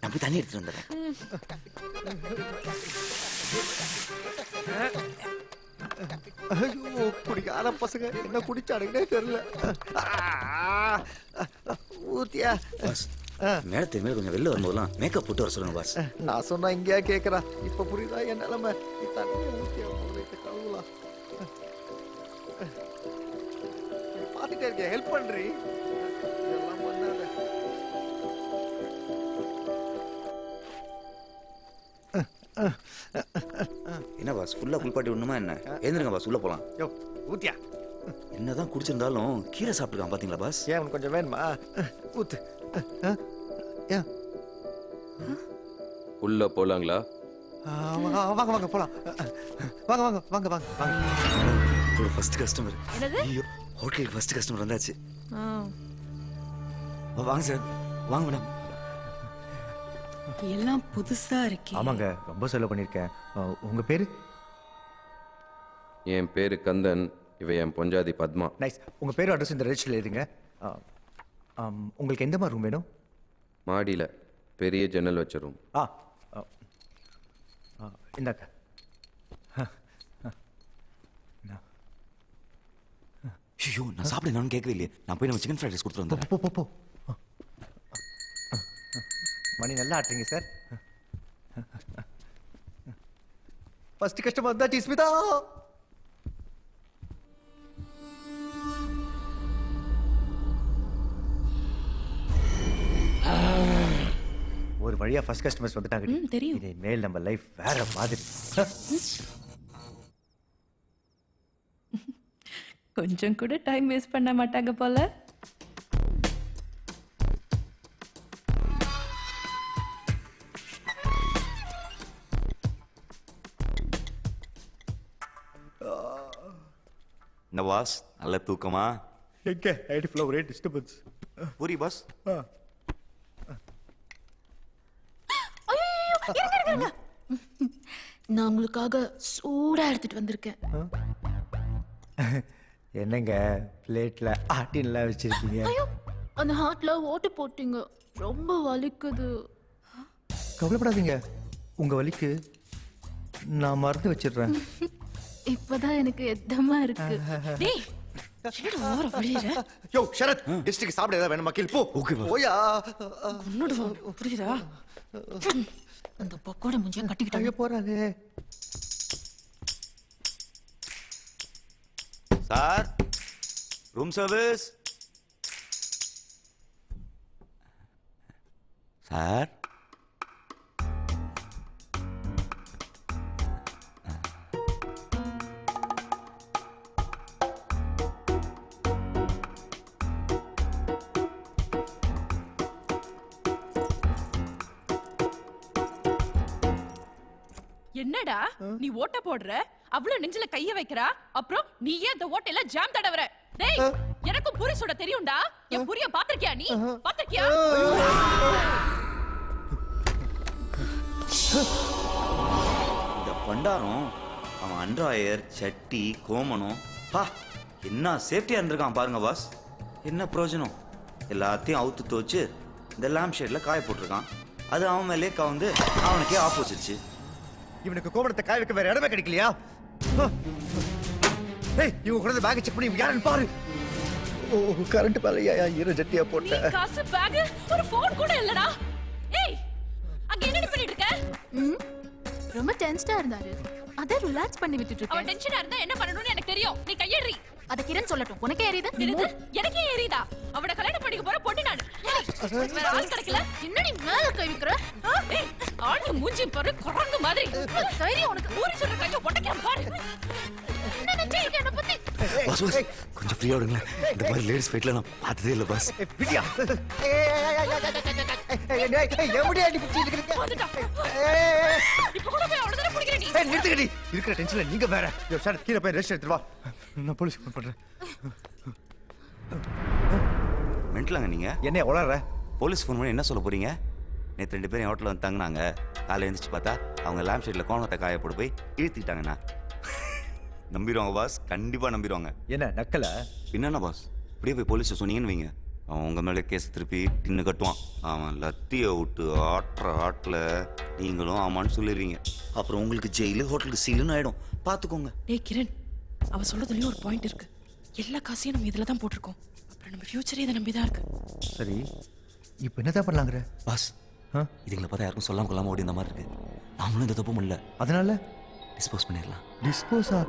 நான் போய் தண்ணி எடுத்துட்டு வந்துடுறேன். ஐயோ, குடிக்காத பசங்க என்ன குடிச்சாடுங்கன்னே தெரியல. ஊத்தியா மேடத்துக்கு மேல கொஞ்சம் வெளில வரும்போதெல்லாம் மேக்கப் போட்டு வர சொல்லுங்க பாஸ். நான் சொன்னா இங்கேயா கேட்கறா? இப்ப புரியுதா என் நிலைமை? நீ தண்ணி ஊத்தியா கழுவலாம். பாத்துட்டே இருக்கேன், ஹெல்ப் பண்றீ. இதெல்லாம் பண்ணாத. என்ன பாஸ் ஃபுல்லா குளிப்பாட்டி விடணுமா என்ன? எழுந்திருங்க பாஸ், உள்ள போலாம். யோ ஊத்தியா. என்னதான் குடிச்சிருந்தாலும் கீரை சாப்பிட்டுருக்கான் பாத்தீங்களா பாஸ்? ஏன் உனக்கு கொஞ்சம் வேணுமா? ஊத்து. உள்ள போலாங்களா? வாங்க வாங்க போலாம். வாங்க வாங்க வாங்க வாங்க வாங்க. First customer. ஐயோ, ஹோட்டலுக்கு ஃபர்ஸ்ட் கஸ்டமர் வந்தாச்சு. வாங்க சார், வாங்க மேடம். எல்லாம் புதுசா இருக்கு. ஆமாங்க, ரொம்ப செலவு பண்ணிருக்கேன். உங்க பேரு? என் பேரு கந்தன், இவ என் பொஞ்சாதி பத்மா. நைஸ். உங்க பேரு அட்ரஸ் இந்த ரெஜிஸ்டர்ல எழுதுங்க. உங்களுக்கு எந்த மாதிரி ரூம் வேணும்? மாடியில பெரிய ஜன்னல் வச்ச ரூம். இந்தாக்க. ஐயோ, நான் சாப்பிட நான் கேட்கவே இல்லையே. நான் போய் நம்ம சிக்கன் ஃப்ரைட் ரைஸ் கொடுத்துட்டு வந்தேன். போ போ போ. மணி நல்லா ஆட்டுறீங்க சார். ஃபர்ஸ்ட் கஸ்டமர் வந்தாச்சு ஸ்மிதா. ஒரு வழியா ஃபர்ஸ்ட் கஸ்டமர்ஸ் வந்துட்டாங்க. தெரியும். இதை மேல் நம்ம லைஃப் வேற மாதிரி. கொஞ்சம் கூட டைம் வேஸ்ட் பண்ண மாட்டாங்க போல. என்ன பாஸ், நல்ல தூக்கமா? எங்க ஐடி ஃப்ளோ ஒரே டிஸ்டர்பன்ஸ். பூரி பாஸ். நான் உங்களுக்காக சூடா எடுத்துட்டு வந்திருக்கேன். என்னங்க பிளேட்ல ஆட்டின்லாம் வச்சிருக்கீங்க? ஐயோ, அந்த ஹார்ட்ல ஓட்டு போட்டீங்க, ரொம்ப வலிக்குது. கவலைப்படாதீங்க, உங்க வலிக்கு நான் மருந்து வச்சிடுறேன். இப்பதான் எனக்கு எத்தமா இருக்கு. டேய், என்னடா ஓர வலியற? யோ ஷரத், டிஸ்ட்ரிக்ட் சாப்பிட ஏதாவது வேணுமா? கில் போ. Okay boss. ஓயா. உன்னோட புரியுதா? அந்த பக்கோட முஞ்சிய கட்டிக்கிட்டாங்க. போறாங்க. Sir, room service. சார், என்னடா நீ ஓட்ட போடுற, அவ்வளவு நெஞ்சில கைய வைக்கிறா, அப்புறம் நீயே அந்த ஓட்டையில ஜாம் தடவற. டேய், எனக்கும் பூரி சுட தெரியும்டா. என் பூரிய பாத்திருக்கியா? நீ பாத்திருக்கியா? இந்த பண்டாரம் அவன் அண்ட்ராயர் சட்டி கோமனம் பா என்ன சேஃப்டியா இருந்திருக்கான் பாருங்க பாஸ். என்ன பிரயோஜனம்? எல்லாத்தையும் அவுத்து துவச்சு இந்த லேம்ப் ஷேட்ல காய போட்டிருக்கான். அது அவன் மேலே கவுந்து அவனுக்கே ஆப் வச்சிருச்சு. இவனுக்கு கோபத்தை காய வைக்க வேற இடமே கிடைக்கலையா? ஏய், இவங்க கூட பேக் செக் பண்ணி யாருன்னு பாரு. ஓ, கரண்ட் பாலையா ஈர ஜட்டியா போட்ட. நீ காசு பேக் ஒரு ஃபோன் கூட இல்லடா. ஏய், அங்க என்ன பண்ணிட்டு இருக்க? ரொம்ப டென்ஸ்டா இருந்தாரு, அத ரிலாக்ஸ் பண்ணி விட்டுட்டு இருக்கேன். அவன் டென்ஷனா இருந்தா என்ன பண்ணணும்னு எனக்கு தெரியும். நீ கையேறி. அத கிரண் சொல்லட்டும், உனக்கே ஏறிது? எனக்கே ஏறிதா? அவட கல்யாணம் பண்ணிக்க போற பொண்ணு நானு. வேற ஆள் கிடைக்கல. என்ன நீ மேல கை வைக்கிற? ஏய், ஆளு மூஞ்சி பாரு, குரங்கு மாதிரி. தைரியம் உனக்கு? ஊரி சொல்ற கைய உடைக்காம பாரு. என்ன நினைச்சீங்க என்ன பத்தி? பாஸ் பாஸ் கொஞ்சம் ஃப்ரீயா விடுங்களேன். இந்த மாதிரி லேடிஸ் ஃபைட்ல நான் பார்த்ததே இல்ல பாஸ். பிடியா? எப்படி அடி பிடிச்சிட்டு இருக்கீங்க? இப்ப கூட போய் அவளதன புடிக்கிற நீ. ஏய், நிறுத்துக்கடி. இருக்கிற டென்ஷன்ல நீங்க வேற. யோ சார், கீழ போய் ரெஸ்ட் எடுத்து வா. நான் போலீஸ் ஃபோன் பண்றேன். மென்டலாங்க நீங்க? என்ன உளறற? போலீஸ் ஃபோன் பண்ணி என்ன சொல்ல போறீங்க? நேற்று 2 பேரும் ஹோட்டலில் வந்து தங்கினாங்க. காலையில் எழுந்திரிச்சு பார்த்தா அவங்க லேம்ப் ஷேட்ல கோணத்தை காய போட்டு போய் இழுத்துக்கிட்டாங்கண்ணா. நம்பிடுவாங்க பாஸ், கண்டிப்பா நம்பிடுவாங்க. என்ன நக்கல? என்னன்னா பாஸ், இப்படியே போய் போலீஸ் சொன்னீங்கன்னு வைங்க, அவன் உங்கள் மேலே கேஸ் திருப்பி டின்னு கட்டுவான். அவன் லத்தியை விட்டு ஆட்டுற ஆட்டில் நீங்களும் ஆமான்னு சொல்லிடுவீங்க. அப்புறம் உங்களுக்கு ஜெயிலு ஹோட்டலுக்கு சீலுன்னு ஆகிடும். பார்த்துக்கோங்க. டேய் கிரண், அவ சொல்றதுலயும் ஒரு பாயிண்ட் இருக்கு. எல்லா காசையும் நம்ம இதுல தான் போட்டிருக்கோம். அப்புறம் நம்ம ஃபியூச்சரே இதை நம்பி தான் இருக்கு. சரி இப்போ என்னதான் பண்ணலாங்கிற? பாஸ், இதுங்களை பார்த்தா யாருக்கும் சொல்லாம கொள்ளாம ஓடி இந்த மாதிரி இருக்கு. நாமளும் இந்த தப்பும் இல்லை. அதனால டிஸ்போஸ் பண்ணிடலாம். டிஸ்போஸா?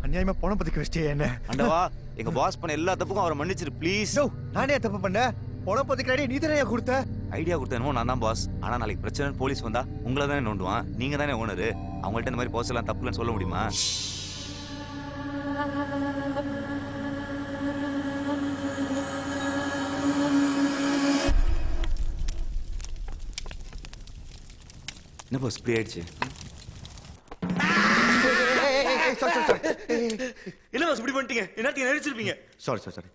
அநியாயமா பணம் பத்திக்க வச்சிட்டே என்ன? அண்டவா, எங்க பாஸ் பண்ண எல்லா தப்புக்கும் அவரை மன்னிச்சிரு ப்ளீஸ். நானே தப்பு பண்ணேன். பணம் பத்திக்கிற ஐடியா நீ தானே கொடுத்த. ஐடியா கொடுத்தேனோ நான் தான் பாஸ். ஆனா நாளைக்கு பிரச்சனை போலீஸ் வந்தா உங்களை தானே நோண்டுவான். நீங்க தானே ஓனரு. அவங்கள்ட்ட இந்த மாதிரி போஸ் எல்லாம் தப்புலன்னு சொல்ல முடியுமா? என்ன பாஸ் இப்படி ஆயிடுச்சு? என்ன பாஸ் இப்படி பண்ணிட்டீங்க? என்னத்தையும் நடிச்சிருப்பீங்க. சாரி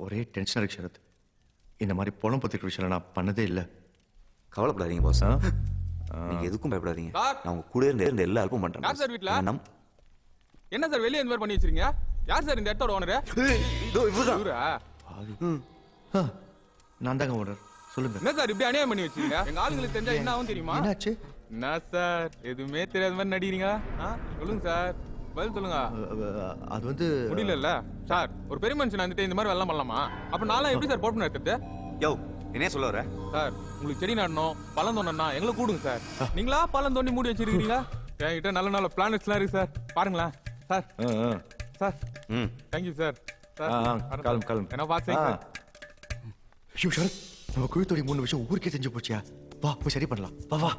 ஒரே டென்ஷன் இருக்கு சரத். இந்த மாதிரி பணம் பத்திக்கிற விஷயம் நான் பண்ணதே இல்லை. கவலைப்படாதீங்க பாஸ். நீங்க எதுக்கும் பயப்படாதீங்க. நான் உங்க கூட இருந்து எல்லா ஹெல்ப்பும் பண்றேன். யார் சார் வீட்ல? என்ன சார் வெளியே இந்த மாதிரி பண்ணி வச்சிருக்கீங்க? யார் சார் இந்த இடத்தோட ஓனர்? இவரா? நான் தாங்க ஓனர். சொல்லுங்க. என்ன சார் இப்படி அநியாயம் பண்ணி வச்சிருக்கீங்க? எங்க ஆளுங்களுக்கு தெரிஞ்சா என்ன ஆகும் தெரியுமா? என்னாச்சு? என்ன சார் எதுவுமே தெரியாத மாதிரி நடிக்கிறீங்க? சொல்லுங்க சார், பதில் சொல்லுங்க. அது வந்து முடியல சார். ஒரு பெரிய மனுஷன் வந்துட்டு இந்த மாதிரி வெள்ளம் பண்ணலாமா? அப்ப நான்லாம் எப்படி சார் போட்டு எடுத்துட்டு? யோ, என்ன சொல்ல வர? சார் உங்களுக்கு செடி நடணும், பழம் தோண்டனா எங்களை கூடுங்க சார். நீங்களா பழம் தோண்டி மூடி வச்சிருக்கீங்க? என்கிட்ட நல்ல நல்ல பிளானட்ஸ்லாம் இருக்கு சார். பாருங்களேன் சார். Sir thank you sir. கிளம்பு. என்ன பார்த்தீங்க சார்? ஐயோ சரத், நம்ம குழுத்தோடி 3 விஷயம் ஊருக்கே தெரிஞ்சு போச்சியா? வா போய் சரி பண்ணலாம். வா வா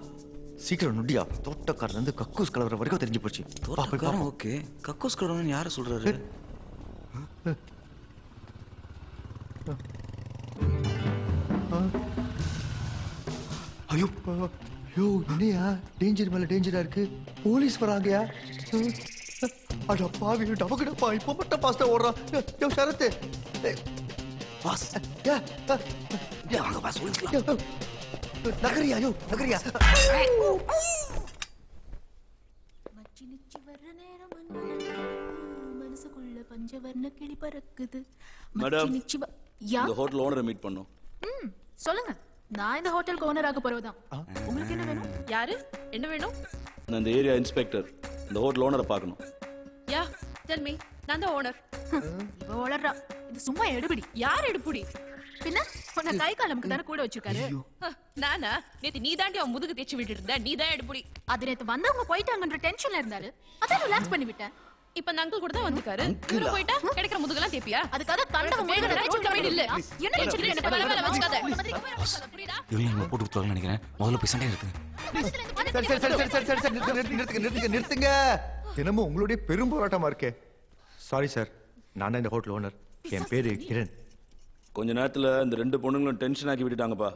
சீக்கிரம் நொண்டியா. தோட்டக்காரன் வந்து கக்கூஸ் கலவர வரைக்கும் தெரிஞ்சு போச்சு. வா போய் பாரு. ஓகே, கக்கூஸ் கலவரன்னு யாரை சொல்றாரு? ஐயோ ஐயோ, என்னையா டேஞ்சர் மேல டேஞ்சரா இருக்கு. போலீஸ் வராங்கயா. அட பாவி, டபக்குடப்பா இப்போ மட்டும் பாஸ்டா ஓடுறான். யோ சரத் பாஸ், வாங்க பாஸ் சொல்லிக்கலாம். நகரியா யோ நகரியா. மச்சினிச்சி வர்ற நேரம் மனசுக்குள்ள பஞ்சவர்ண கிளி பறக்குது. மேடம், யா இந்த ஹோட்டல் ஓனரை மீட் பண்ணோம். சொல்லுங்க. நான் இந்த ஹோட்டலுக்கு ஓனராக போறவதான். உங்களுக்கு என்ன வேணும்? யாரு? என்ன வேணும்? நான் இந்த ஏரியா இன்ஸ்பெக்டர். இந்த ஹோட்டல் ஓனரை பார்க்கணும். யா, டெல் மீ. நான் தான் ஓனர். இவ வளர்றா. இது சும்மா எடுபிடி. யார் எடுப்புடி? பின்ன உன்னை கை காலமுக்கு தானே கூட வச்சிருக்காரு. நானா? நேத்து நீ தாண்டி அவன் முதுகு தேய்ச்சி விட்டுட்டு இருந்த. நீ தான் எடுப்புடி. அது நேத்து வந்தவங்க போயிட்டாங்கன்ற டென்ஷன்ல இருந்தாரு. அதான் ரிலாக்ஸ் பண்ணி விட்டேன். இப்ப அந்த அங்கிள் கூட தான் வந்திருக்காரு. இவரு போயிட்டா கிடைக்கிற முதுகெல்லாம் தேப்பியா? அதுக்காக கண்டவங்க முதுகுல ரோட்ல போய் நில்லு. என்ன நினைச்சிட்டு என்ன வேலை வேலை வச்சுக்காத. புரியுதா? இவங்க நம்ம போட்டு கொடுத்தாங்கன்னு நினைக்கிறேன். முதல்ல போய் சண்டை இருக்கு. சரி நிறுத்துங்க. தினமும் உங்களுடைய பெரும் போராட்டமா இருக்கே. சாரி சார், நான் தான் இந்த ஹோட்டல் ஓனர். என் பேரு கிரண். கொஞ்ச நேரத்துல இந்த 2 பொண்ணுங்களும் டென்ஷன் ஆக்கி விட்டுட்டாங்கப்பா.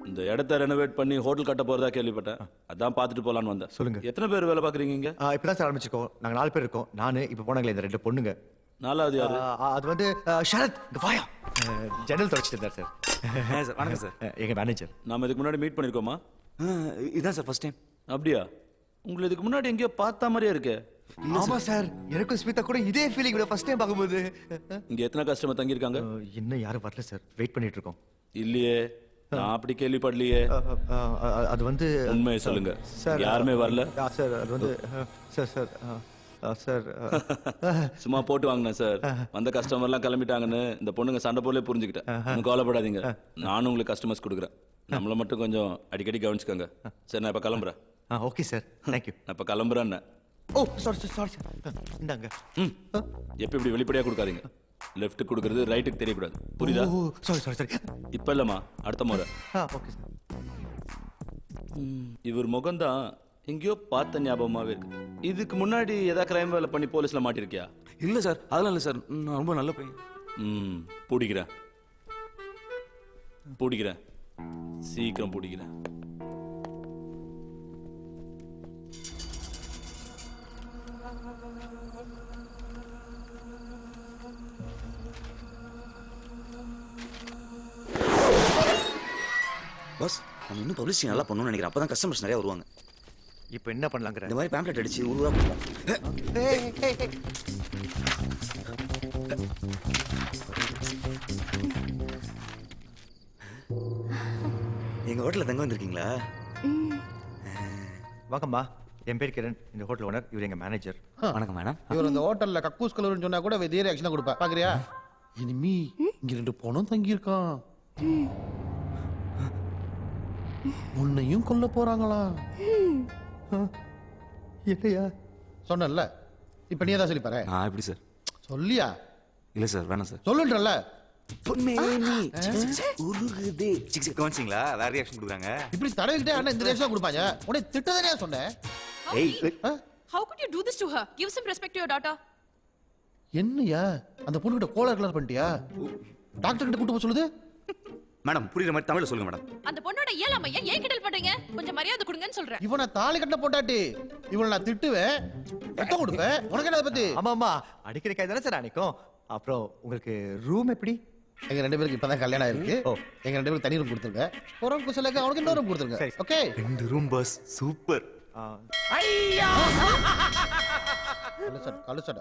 இந்த இடத்த ரெனோவேட் பண்ணி ஹோட்டல் கட்ட போறதா கேள்விப்பட்டேன். அதான் பார்த்துட்டு போலான்னு வந்தேன். சொல்லுங்க. எத்தனை பேர் வேலை பாக்குறீங்க இங்க? இப்பதான் சார் ஆரம்பிச்சிருக்கோம். நாங்க 4 பேர் இருக்கோம். நானு இப்ப போனாங்களே இந்த 2 பொண்ணுங்க. 4வது யாரு? அது வந்து ஷரத். இங்க வாயா. ஜன்னல் தொடச்சிட்டு இருந்தார் சார். சார் வணக்கம் சார். எங்க மேனேஜர். நாம இதுக்கு முன்னாடி மீட் பண்ணிருக்கோமா? இதான் சார் ஃபர்ஸ்ட் டைம். அப்படியா? உங்களை இதுக்கு முன்னாடி எங்கேயோ பார்த்த மாதிரியே இருக்கே. ஆமா சார், எனக்கும் ஸ்மிதா கூட இதே ஃபீலிங். ஃபர்ஸ்ட் டைம் பார்க்கும்போது. இங்க எத்தனை கஸ்டமர் தங்கி இருக்காங்க? இன்னும் யாரும் வரல சார். வெயிட் பண்ணிட்டு இருக்கோம். இல்லையே, நான் அப்படி கேள்விப்படலையே. அது வந்து உண்மையை சொல்லுங்க சார். யாருமே வரல சார். அது வந்து சார் சார் சும்மா போட்டு வாங்கினேன் சார். வந்த கஸ்டமர்லாம் கிளம்பிட்டாங்கன்னு இந்த பொண்ணுங்க சண்டை போலே புரிஞ்சுக்கிட்டேன். ஒன்றும் கவலைப்படாதீங்க, நானும் உங்களுக்கு கஸ்டமர்ஸ் கொடுக்குறேன். நம்மளை மட்டும் கொஞ்சம் அடிக்கடி கவனிச்சுக்கோங்க. சரி, நான் இப்போ கிளம்புறேன். Okay sir, thank you. நான் இப்போ கிளம்புறேன். ஓ சாரி சார். இந்தாங்க. எப்போ இப்படி வெளிப்படையாக கொடுக்காதீங்க. லெஃப்ட் கொடுக்கறது ரைட்டுக்கு தெரியக்கூடாது, புரியுதா? சாரி. இப்போ இல்லைம்மா, அடுத்த முறை. Okay sir. இவர் முகம்தான் எங்கேயோ பார்த்த ஞாபகமாகவே இருக்கு. இதுக்கு முன்னாடி ஏதாவது கிரைம் வேலை பண்ணி போலீஸில் மாட்டிருக்கியா? இல்லை சார், அதெல்லாம் இல்லை சார். நான் ரொம்ப நல்ல பையன். பிடிக்கிறேன், சீக்கிரம் பிடிக்கிறேன். பாஸ், நம்ம இன்னும் பப்ளிசிட்டி நல்லா பண்ணணும்னு நினைக்கிறேன். அப்பதான் கஸ்டமர்ஸ் நிறைய வருவாங்க. இப்போ என்ன பண்ணலாங்கிற? இந்த மாதிரி பேம்ப்ளெட் அடிச்சு ஊருவா கொடுப்போம். எங்க ஹோட்டல்ல தங்க வந்திருக்கீங்களா? வாங்கம்மா, என் பேர் கிரண், இந்த ஹோட்டல் ஓனர், இவர் எங்க மேனேஜர். வணக்கம் மேடம். இவர் அந்த ஹோட்டல்ல கக்கூஸ் கலர்னு சொன்னா கூட இதே ரியாக்ஷன் கொடுப்பா. பாக்குறியா? இனிமே இங்க 2 பொண்ணும் தங்கி இருக்கான். உன்னையும் கொல்ல போறாங்களா? என்னையா? சொன்னல. இப்ப நீ தான் சொல்லி பாரு. நான் எப்படி சார்? சொல்லியா? இல்ல சார், வேணாம் சார். சொல்லுன்றல. உருகுதே. கவனிச்சிங்களா? வேற ரியாக்ஷன் கொடுக்குறாங்க. இப்படி தடவிக்கிட்டே ஆனா இந்த ரியாக்ஷன் கொடுப்பாங்க. உன்னை திட்டதானே சொன்னேன். ஏய், How could you do this to her? Give some respect to your daughter. என்னையா? அந்த பொண்ணு கிட்ட கோலர் கலர் பண்ணிட்டியா? டாக்டர் கிட்ட கூட்டு போக சொல்லுது. மேடம் புரியுற மாதிரி தமிழ்ல சொல்லுங்க மேடம். அந்த பொண்ணோட இயலாமைய ஏன் கிண்டல் பண்றீங்க? கொஞ்சம் மரியாதை கொடுங்கன்னு சொல்றேன். இவனை தாலி கட்ட போட்டாட்டி இவனை நான் திட்டுவேன், ரத்தம் கொடுப்பேன். உனக்கு என்ன அதை பத்தி? ஆமாம்மா, அடிக்கிற கை தானே சார் அன்னைக்கும். அப்புறம் உங்களுக்கு ரூம் எப்படி? எங்க 2 பேருக்கு இப்பதான் கல்யாணம் ஆயிருக்கு. எங்க 2 பேருக்கு தனி ரூம் கொடுத்துருங்க. ஒரு குசலுக்கு அவனுக்கு இன்னொரு ரூம் கொடுத்துருங்க. சரி. ஓகே? 2 ரூம் பஸ் சூப்பர். கழுசட.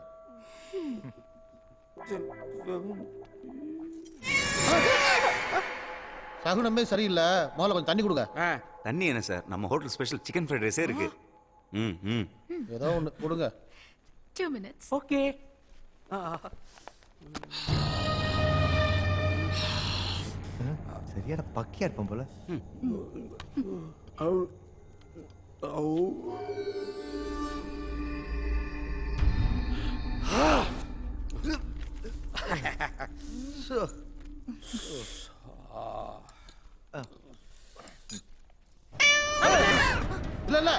சகுனமே சரியில்லை. முதல்ல கொஞ்சம் தண்ணி கொடுங்க. தண்ணி என்ன சார்? நம்ம ஹோட்டல் ஸ்பெஷல் சிக்கன் ஃப்ரைட் ரைஸே இருக்கு. ம் ம். ஏதோ ஒண்ணு கொடுங்க. 2 minutes. ஓகே. சரியான பக்கியா இருப்போம் போல. இல்ல இல்ல,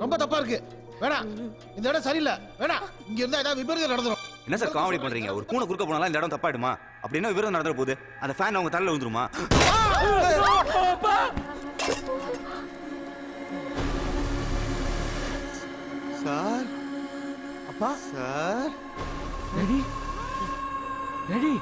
ரொம்ப தப்பா இருக்கு. வேணாம், இந்த இடம் சரியில்லை. வேணாம், இங்க இருந்தா ஏதாவது விபரீதம் நடந்துரும். என்ன சார் காமெடி பண்றீங்க? ஒரு பூனை குறுக்க போனாலும் இந்த இடம் தப்பாயிடுமா? அப்படின்னா விவரம் நடந்துற போகுது. அந்த ஃபேன் அவங்க தலையில விழுந்துருமா? சார், அப்பா சார். Ready ready